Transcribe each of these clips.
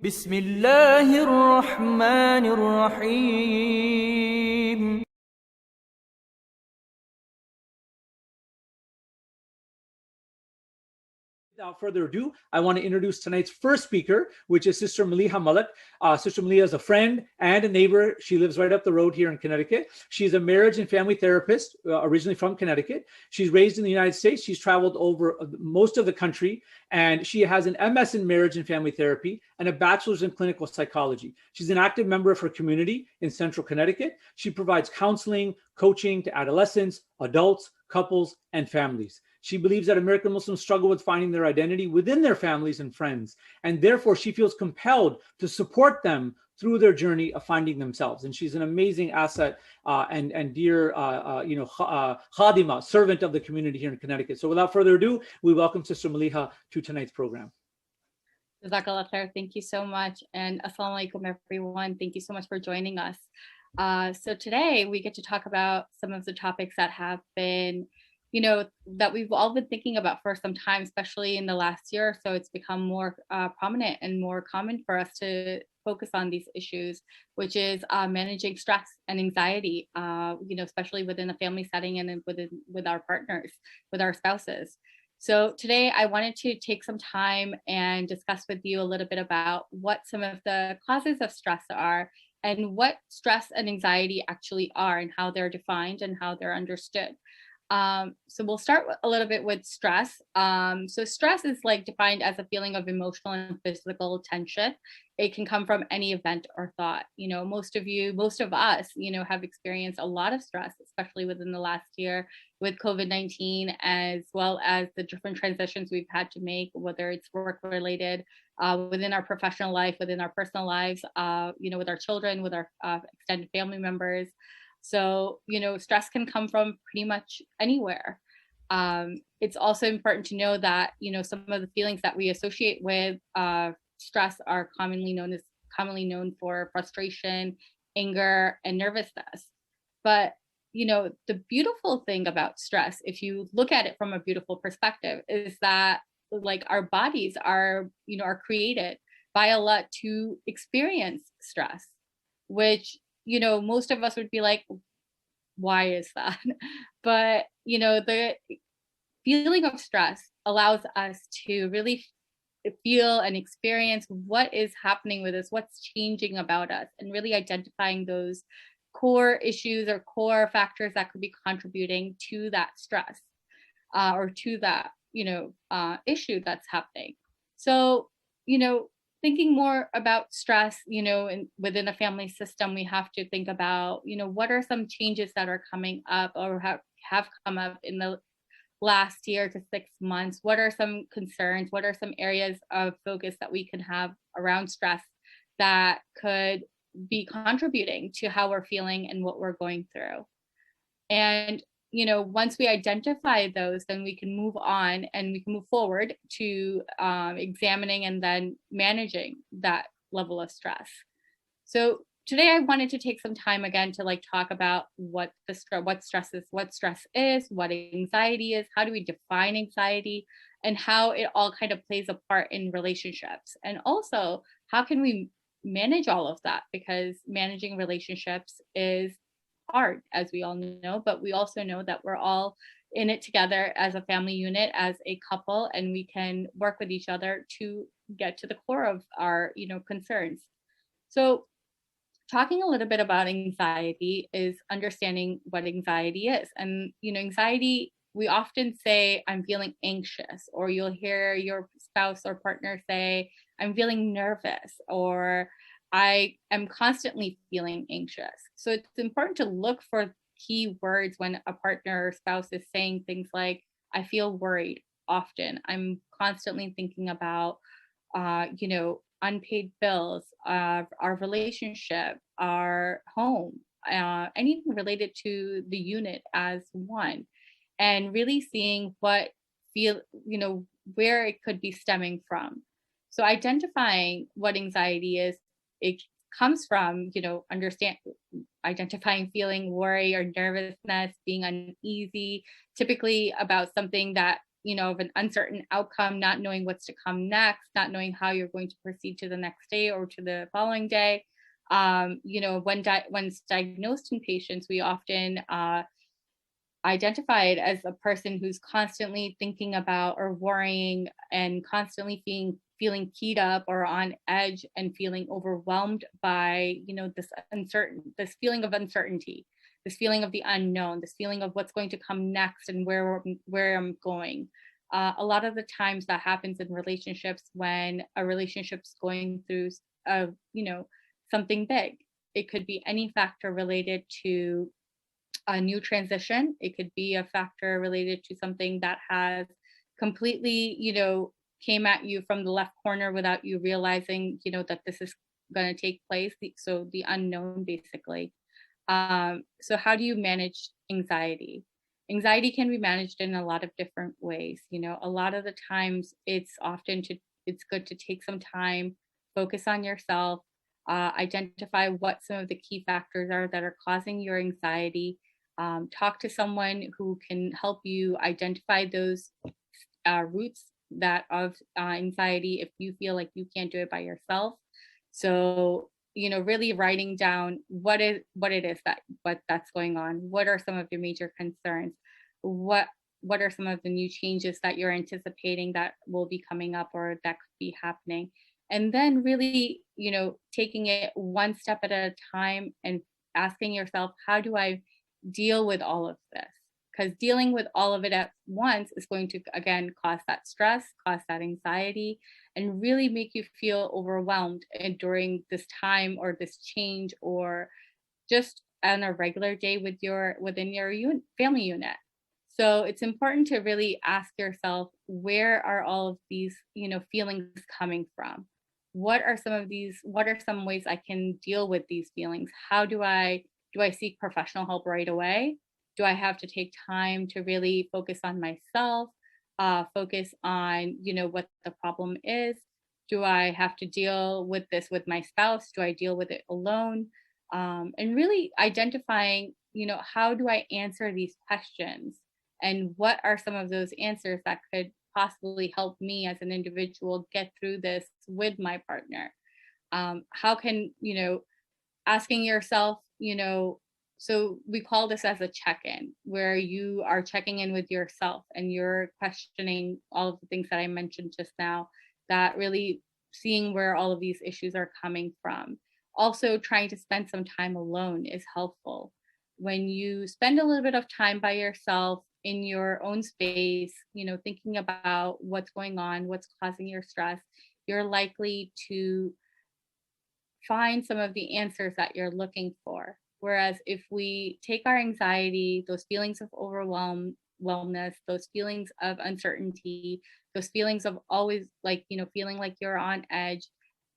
بسم الله الرحمن الرحيم. Without further ado, I want to introduce tonight's first speaker, which is Sister Maliha Malik. Sister Maliha is a friend and a neighbor. She lives right up the road here in Connecticut. She's a marriage and family therapist, originally from Connecticut. She's raised in the United States. She's traveled over most of the country, and she has an MS in marriage and family therapy and a bachelor's in clinical psychology. She's an active member of her community in central Connecticut. She provides counseling, coaching to adolescents, adults, couples, and families. She believes that American Muslims struggle with finding their identity within their families and friends, and therefore she feels compelled to support them through their journey of finding themselves. And she's an amazing asset and dear, khadima, servant of the community here in Connecticut. So without further ado, we welcome Sister Maliha to tonight's program. Jazakallah khair. Thank you so much. And assalamu alaikum, everyone. Thank you so much for joining us. So today we get to talk about some of the topics that have been that we've all been thinking about for some time, especially in the last year or so. It's become more prominent and more common for us to focus on these issues, which is managing stress and anxiety, especially within a family setting and with our partners, with our spouses. So today I wanted to take some time and discuss with you a little bit about what some of the causes of stress are and what stress and anxiety actually are and how they're defined and how they're understood. So we'll start a little bit with stress. So stress is defined as a feeling of emotional and physical tension. It can come from any event or thought. Most of us, have experienced a lot of stress, especially within the last year with COVID-19, as well as the different transitions we've had to make, whether it's work related, within our professional life, within our personal lives, with our children, with our extended family members. So, stress can come from pretty much anywhere. It's also important to know that, some of the feelings that we associate with stress are commonly known for frustration, anger, and nervousness. But, the beautiful thing about stress, if you look at it from a beautiful perspective, is that our bodies are created by Allah to experience stress, which most of us would be like, why is that? But, the feeling of stress allows us to really feel and experience what is happening with us, what's changing about us, and really identifying those core issues or core factors that could be contributing to that stress or to that, issue that's happening. So, thinking more about stress, within a family system, we have to think about, what are some changes that are coming up or have come up in the last year to 6 months? What are some concerns? What are some areas of focus that we can have around stress that could be contributing to how we're feeling and what we're going through? And once we identify those, then we can move on and we can move forward to examining and then managing that level of stress. So today I wanted to take some time again to talk about what stress is, what anxiety is, how do we define anxiety, and how it all kind of plays a part in relationships. And also, how can we manage all of that? Because managing relationships is hard, as we all know, but we also know that we're all in it together as a family unit, as a couple, and we can work with each other to get to the core of our, concerns. So talking a little bit about anxiety is understanding what anxiety is. And, anxiety, we often say, I'm feeling anxious, or you'll hear your spouse or partner say, I'm feeling nervous, or I am constantly feeling anxious. So it's important to look for key words when a partner or spouse is saying things like, I feel worried often. I'm constantly thinking about, unpaid bills, our relationship, our home, anything related to the unit as one, and really seeing where it could be stemming from. So identifying what anxiety is, it comes from, identifying feeling worry or nervousness, being uneasy, typically about something that of an uncertain outcome, not knowing what's to come next, not knowing how you're going to proceed to the next day or to the following day. When it's diagnosed in patients, we often identified as a person who's constantly thinking about or worrying and constantly feeling keyed up or on edge and feeling overwhelmed by this feeling of uncertainty, this feeling of the unknown, this feeling of what's going to come next and where I'm going. A lot of the times that happens in relationships when a relationship's going through something big. It could be any factor related to a new transition. It could be a factor related to something that has completely, came at you from the left corner without you realizing, that this is going to take place. So the unknown, basically. So how do you manage anxiety? Anxiety can be managed in a lot of different ways. A lot of the times it's good to take some time, focus on yourself, identify what some of the key factors are that are causing your anxiety. Talk to someone who can help you identify those roots of anxiety if you feel like you can't do it by yourself. So, really writing down what that's going on. What are some of your major concerns? What are some of the new changes that you're anticipating that will be coming up or that could be happening? And then really, taking it one step at a time and asking yourself, how do I deal with all of this? Because dealing with all of it at once is going to, again, cause that stress, cause that anxiety, and really make you feel overwhelmed during this time or this change or just on a regular day within your family unit. So it's important to really ask yourself, where are all of these, feelings coming from? What are some ways I can deal with these feelings? How do I seek professional help right away? Do I have to take time to really focus on myself, focus on, what the problem is? Do I have to deal with this with my spouse? Do I deal with it alone? And really identifying, how do I answer these questions? And what are some of those answers that could possibly help me as an individual get through this with my partner? How can, asking yourself, so we call this as a check-in, where you are checking in with yourself and you're questioning all of the things that I mentioned just now, that really seeing where all of these issues are coming from. Also, trying to spend some time alone is helpful. When you spend a little bit of time by yourself in your own space, thinking about what's going on, what's causing your stress, you're likely to find some of the answers that you're looking for. Whereas if we take our anxiety, those feelings of overwhelmness, those feelings of uncertainty, those feelings of always feeling like you're on edge,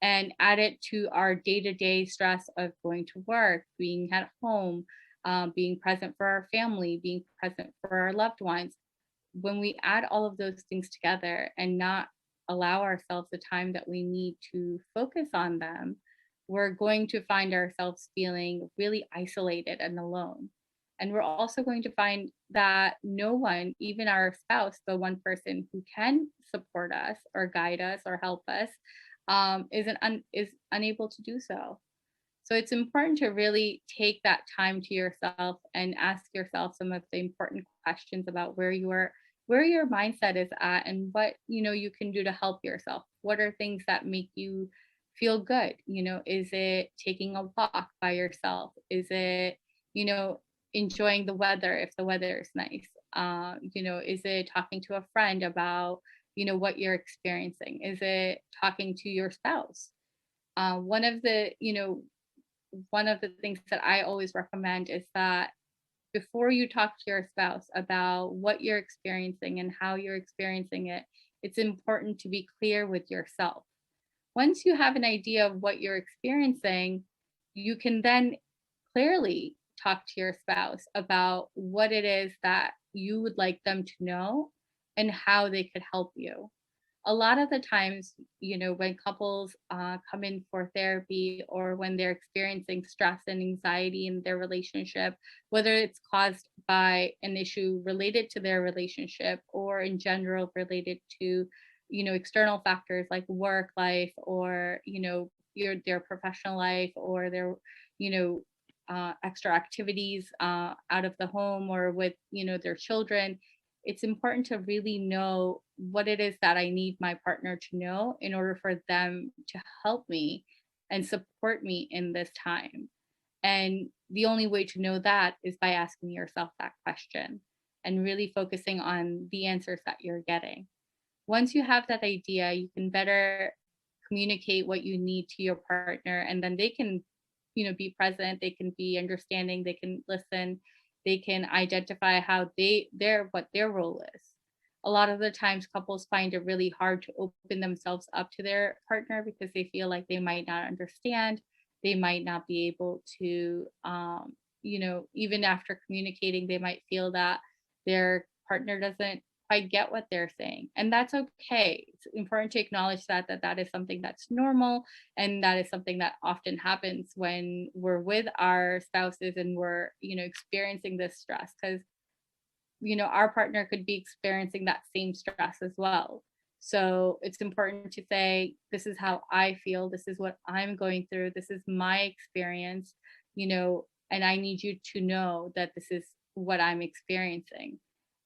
and add it to our day-to-day stress of going to work, being at home, being present for our family, being present for our loved ones. When we add all of those things together and not allow ourselves the time that we need to focus on them, we're going to find ourselves feeling really isolated and alone. And we're also going to find that no one, even our spouse, the one person who can support us or guide us or help us, is unable to do so. So it's important to really take that time to yourself and ask yourself some of the important questions about where your mindset is at and what you can do to help yourself. What are things that make you feel good? Is it taking a walk by yourself? Is it enjoying the weather if the weather is nice? Is it talking to a friend about what you're experiencing? Is it talking to your spouse? One of the things that I always recommend is that before you talk to your spouse about what you're experiencing and how you're experiencing it, it's important to be clear with yourself. Once you have an idea of what you're experiencing, you can then clearly talk to your spouse about what it is that you would like them to know and how they could help you. a lot of the times, when couples come in for therapy, or when they're experiencing stress and anxiety in their relationship, whether it's caused by an issue related to their relationship or in general related to, external factors like work life, or, their professional life, or their, you know, extra activities out of the home, or with, their children. It's important to really know what it is that I need my partner to know in order for them to help me and support me in this time. And the only way to know that is by asking yourself that question and really focusing on the answers that you're getting. Once you have that idea, you can better communicate what you need to your partner, and then they can, be present, they can be understanding, they can listen, they can identify how what their role is. A lot of the times couples find it really hard to open themselves up to their partner because they feel like they might not understand, they might not be able to, even after communicating, they might feel that their partner doesn't quite get what they're saying, and that's okay. It's important to acknowledge that is something that's normal, and that is something that often happens when we're with our spouses and we're, experiencing this stress, because, our partner could be experiencing that same stress as well. So it's important to say, this is how I feel, this is what I'm going through, this is my experience, and I need you to know that this is what I'm experiencing.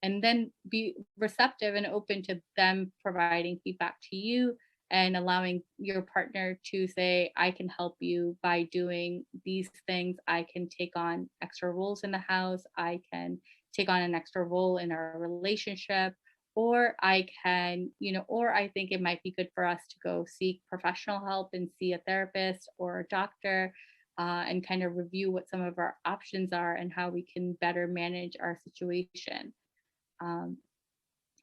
And then be receptive and open to them providing feedback to you, and allowing your partner to say, I can help you by doing these things. I can take on extra roles in the house. I can take on an extra role in our relationship. Or I can, or I think it might be good for us to go seek professional help and see a therapist or a doctor, and kind of review what some of our options are and how we can better manage our situation. Um,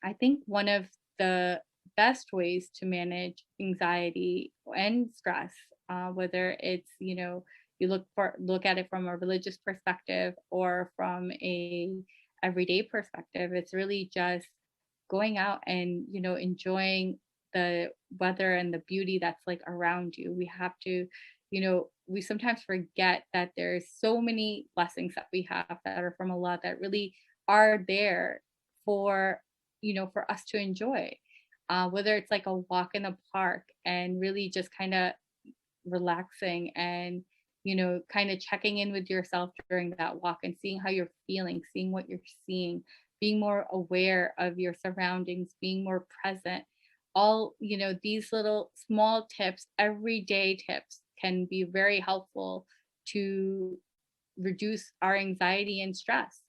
I think one of the best ways to manage anxiety and stress, whether it's, you look at it from a religious perspective or from a everyday perspective, it's really just going out and, enjoying the weather and the beauty that's like around you. We have to, we sometimes forget that there's so many blessings that we have that are from Allah that really are there for, for us to enjoy, whether it's like a walk in the park and really just kind of relaxing, and kind of checking in with yourself during that walk and seeing how you're feeling, seeing what you're seeing, being more aware of your surroundings, being more present. All, these little small tips, everyday tips, can be very helpful to reduce our anxiety and stress,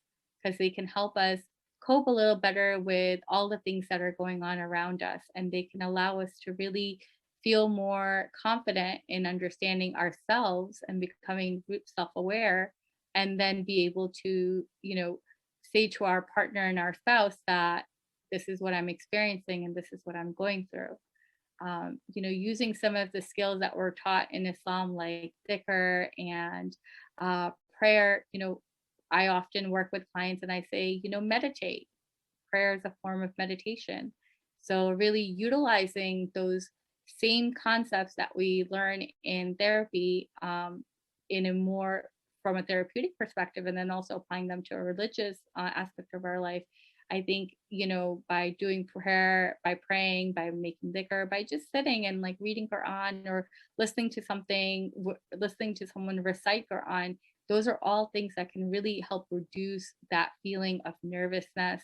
because they can help us cope a little better with all the things that are going on around us, and they can allow us to really feel more confident in understanding ourselves and becoming self-aware, and then be able to, say to our partner and our spouse that this is what I'm experiencing and this is what I'm going through. Using some of the skills that we're taught in Islam, like dhikr and prayer. I often work with clients and I say, meditate. Prayer is a form of meditation. So really utilizing those same concepts that we learn in therapy, in a more from a therapeutic perspective, and then also applying them to a religious aspect of our life. I think, by doing prayer, by praying, by making dhikr, by just sitting and like reading Quran, or listening to someone recite Quran, those are all things that can really help reduce that feeling of nervousness,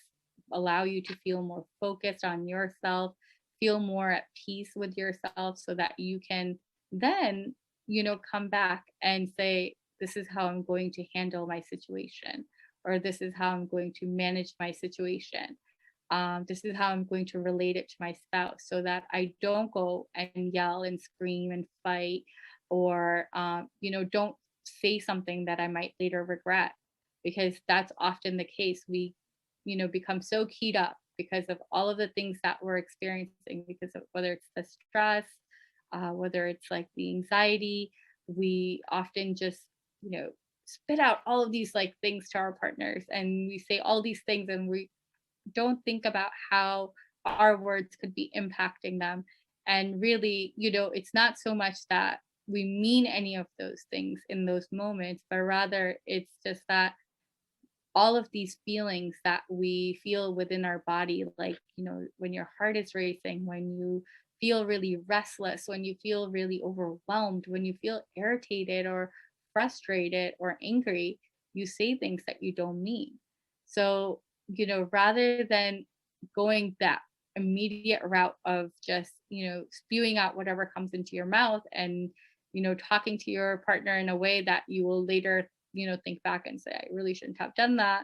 allow you to feel more focused on yourself, feel more at peace with yourself, so that you can then, come back and say, this is how I'm going to handle my situation, or this is how I'm going to manage my situation. This is how I'm going to relate it to my spouse, so that I don't go and yell and scream and fight, or, don't say something that I might later regret, because that's often the case. We, become so keyed up because of all of the things that we're experiencing, because of whether it's the stress, whether it's like the anxiety, we often just, spit out all of these like things to our partners, and we say all these things, and we don't think about how our words could be impacting them. And really, it's not so much that we mean any of those things in those moments, but rather it's just that all of these feelings that we feel within our body, like, when your heart is racing, when you feel really restless, when you feel really overwhelmed, when you feel irritated or frustrated or angry, you say things that you don't mean. So, rather than going that immediate route of just, spewing out whatever comes into your mouth and, talking to your partner in a way that you will later think back and say, I really shouldn't have done that.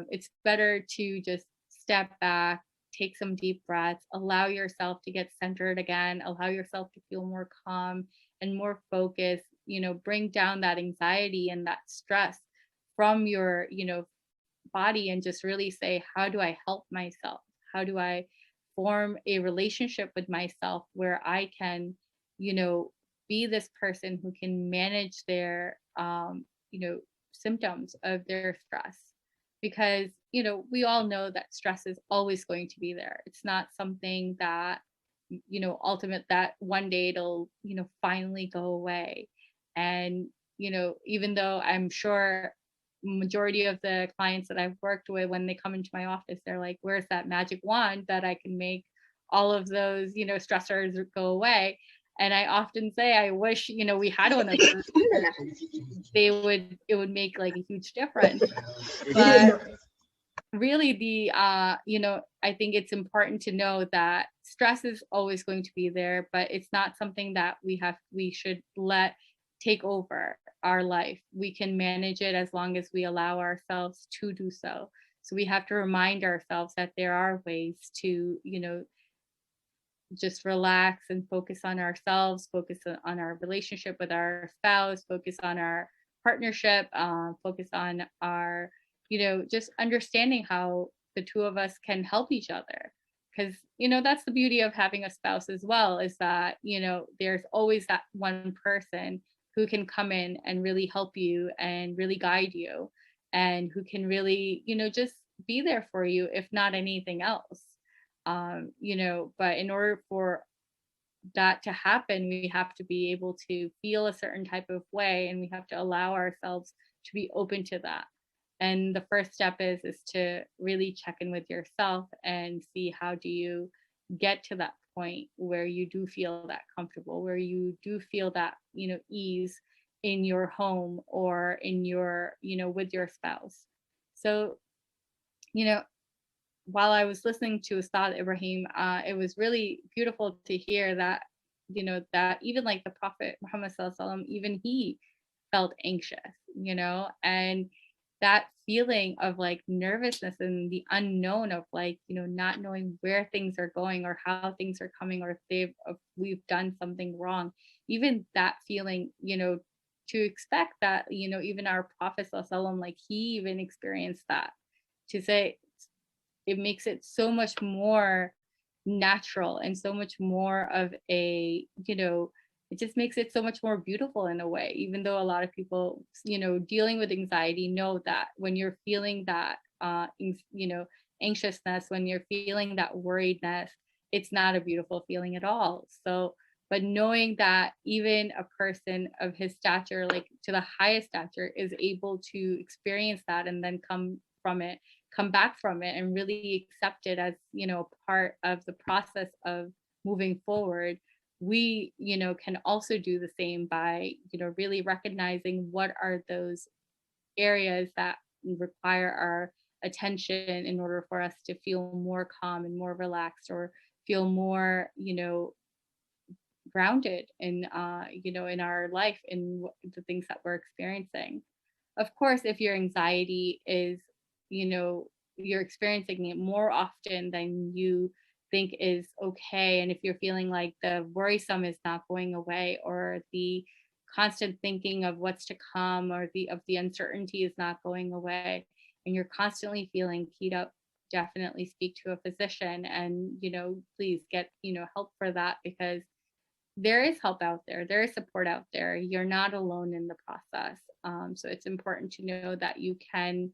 It's better to just step back, take some deep breaths, allow yourself to get centered again, allow yourself to feel more calm and more focused, bring down that anxiety and that stress from your, body, and just really say, how do I help myself? How do I form a relationship with myself where I can, be this person who can manage their symptoms of their stress? Because we all know that stress is always going to be there. It's not something that ultimate that one day it'll finally go away. And even though I'm sure majority of the clients that I've worked with, when they come into my office, they're like, where's that magic wand that I can make all of those stressors go away? And I often say, I wish, we had one of those. It would make like a huge difference. But really I think it's important to know that stress is always going to be there, but it's not something that we should let take over our life. We can manage it as long as we allow ourselves to do so. So we have to remind ourselves that there are ways to, just relax and focus on ourselves, focus on our relationship with our spouse, focus on our partnership, focus on our, just understanding how the two of us can help each other. Because, that's the beauty of having a spouse as well, is that, there's always that one person who can come in and really help you and really guide you, and who can really, just be there for you, if not anything else. But in order for that to happen, we have to be able to feel a certain type of way, and we have to allow ourselves to be open to that. And the first step is to really check in with yourself and see, how do you get to that point where you do feel that comfortable, where you do feel that, ease in your home or in your, with your spouse. So, while I was listening to Ustad Ibrahim, it was really beautiful to hear that, that even like the Prophet Muhammad Sallallahu Alaihi Wasallam, even he felt anxious, and that feeling of like nervousness and the unknown of like, not knowing where things are going or how things are coming, or if we've done something wrong, even that feeling, to expect that, even our Prophet Sallallahu Alaihi Wasallam, like he even experienced that, to say, it makes it so much more natural and so much more of a, it just makes it so much more beautiful in a way, even though a lot of people, dealing with anxiety know that when you're feeling that, anxiousness, when you're feeling that worriedness, it's not a beautiful feeling at all. So, but knowing that even a person of his stature, like to the highest stature, is able to experience that and then come back from it and really accept it as, part of the process of moving forward, we, can also do the same by, really recognizing what are those areas that require our attention in order for us to feel more calm and more relaxed, or feel more, grounded in, in our life, in the things that we're experiencing. Of course, if your anxiety is, you're experiencing it more often than you think is okay, and if you're feeling like the worrisome is not going away, or the constant thinking of what's to come, or the uncertainty is not going away, and you're constantly feeling keyed up, definitely speak to a physician, and please get help for that, because there is help out there, there is support out there. You're not alone in the process. So it's important to know that you can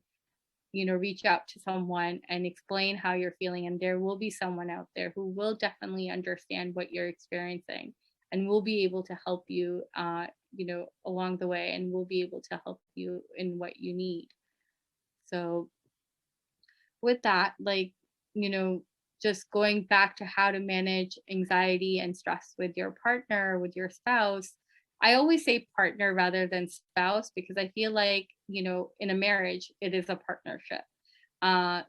reach out to someone and explain how you're feeling, and there will be someone out there who will definitely understand what you're experiencing and will be able to help you, along the way, and will be able to help you in what you need. So with that, like, you know, just going back to how to manage anxiety and stress with your partner, with your spouse. I always say partner rather than spouse because I feel like, in a marriage, it is a partnership. The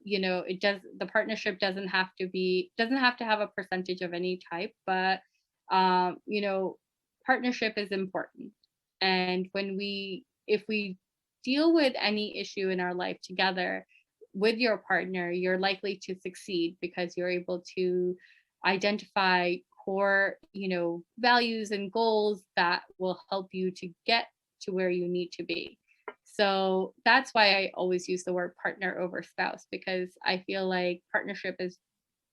partnership doesn't have to have a percentage of any type, but partnership is important. And if we deal with any issue in our life together with your partner, you're likely to succeed because you're able to identify core, values and goals that will help you to get to where you need to be. So that's why I always use the word partner over spouse, because I feel like partnership is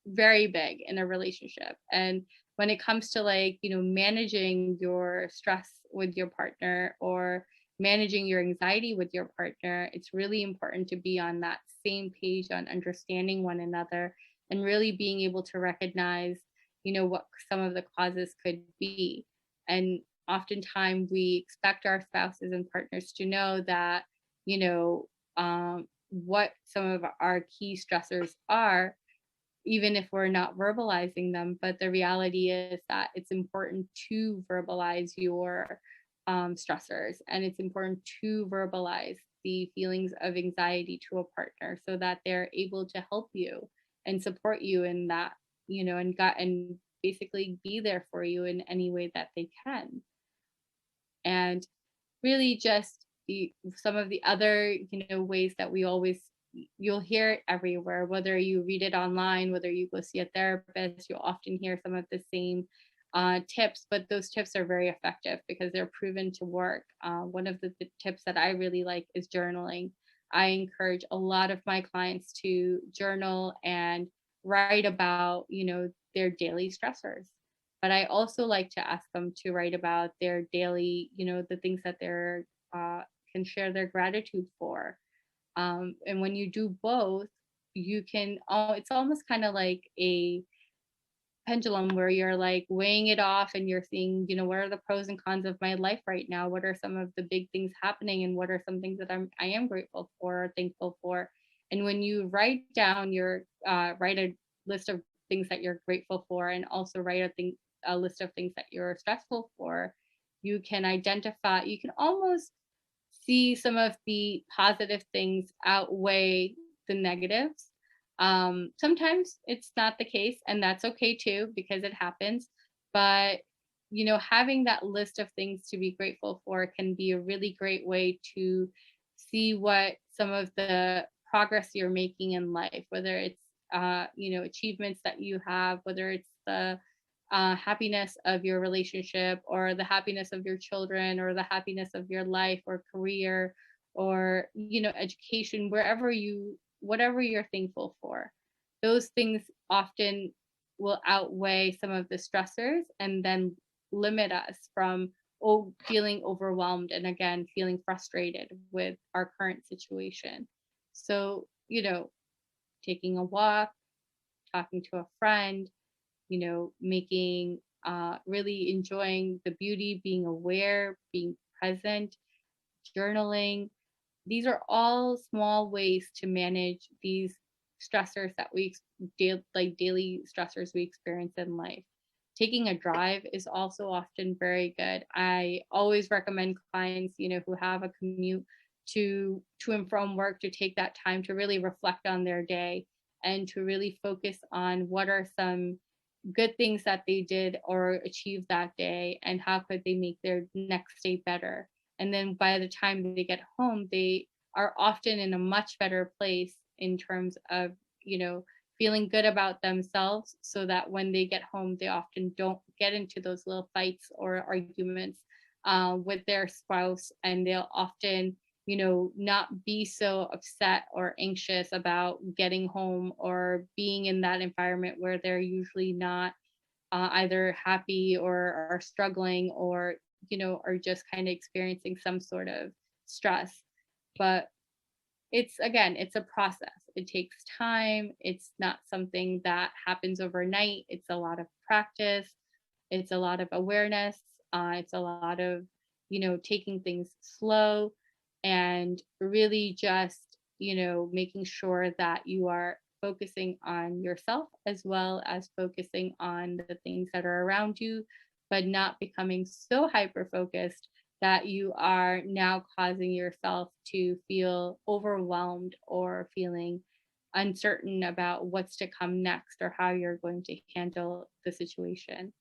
very big in a relationship. And when it comes to managing your stress with your partner or managing your anxiety with your partner, it's really important to be on that same page on understanding one another and really being able to recognize, what some of the causes could be. And oftentimes we expect our spouses and partners to know that, what some of our key stressors are, even if we're not verbalizing them. But the reality is that it's important to verbalize your stressors, and it's important to verbalize the feelings of anxiety to a partner so that they're able to help you and support you in that, and basically be there for you in any way that they can. And really just some of the other, ways that you'll hear it everywhere, whether you read it online, whether you go see a therapist, you'll often hear some of the same tips, but those tips are very effective because they're proven to work. One of the tips that I really like is journaling. I encourage a lot of my clients to journal and write about, their daily stressors. But I also like to ask them to write about their daily, the things that they're can share their gratitude for. And when you do both, you can, it's almost kind of like a pendulum where you're like weighing it off and you're seeing, what are the pros and cons of my life right now? What are some of the big things happening? And what are some things that I am grateful for, or thankful for? And when you write down write a list of things that you're grateful for, and also write a list of things that you're stressful for, you can almost see some of the positive things outweigh the negatives. Sometimes it's not the case, and that's okay too, because it happens. But, having that list of things to be grateful for can be a really great way to see what some of the progress you're making in life, whether it's, achievements that you have, whether it's the happiness of your relationship, or the happiness of your children, or the happiness of your life or career, or education, whatever you're thankful for. Those things often will outweigh some of the stressors and then limit us from feeling overwhelmed and again feeling frustrated with our current situation. So, taking a walk, talking to a friend, making really enjoying the beauty, being aware, being present, journaling. These are all small ways to manage these stressors that daily stressors we experience in life. Taking a drive is also often very good. I always recommend clients, who have a commute to and from work, to take that time to really reflect on their day and to really focus on what are some good things that they did or achieved that day, and how could they make their next day better. And then by the time they get home, they are often in a much better place in terms of, feeling good about themselves, so that when they get home, they often don't get into those little fights or arguments with their spouse. And they'll often, not be so upset or anxious about getting home or being in that environment where they're usually not either happy or are struggling, or are just kind of experiencing some sort of stress. But it's a process. It takes time. It's not something that happens overnight. It's a lot of practice. It's a lot of awareness. It's a lot of, taking things slow and really just, making sure that you are focusing on yourself as well as focusing on the things that are around you, but not becoming so hyper focused that you are now causing yourself to feel overwhelmed or feeling uncertain about what's to come next or how you're going to handle the situation.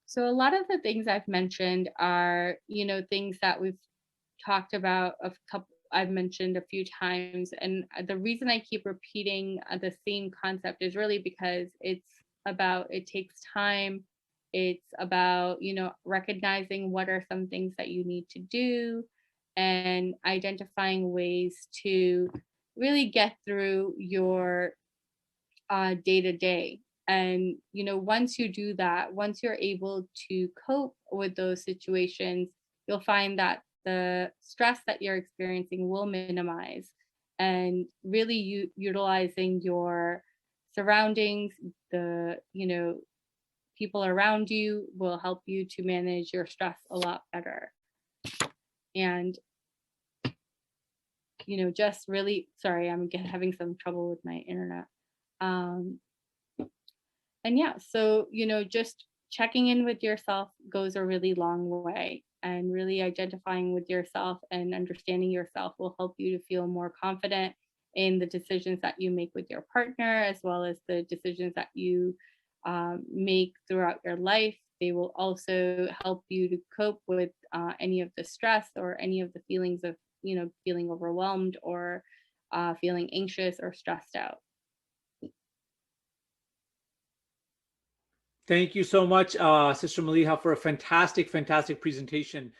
So a lot of the things I've mentioned are, things that we've talked about I've mentioned a few times, and the reason I keep repeating the same concept is really because it takes time. It's about, recognizing what are some things that you need to do and identifying ways to really get through your day to day. And, once you do that, once you're able to cope with those situations, you'll find that the stress that you're experiencing will minimize, and really utilizing your surroundings, the, people around you will help you to manage your stress a lot better. And, just really, sorry, I'm having some trouble with my internet. And yeah, so, just checking in with yourself goes a really long way, and really identifying with yourself and understanding yourself will help you to feel more confident in the decisions that you make with your partner, as well as the decisions that you make throughout your life. They will also help you to cope with any of the stress or any of the feelings of, feeling overwhelmed or feeling anxious or stressed out. Thank you so much, Sister Maliha, for a fantastic, fantastic presentation.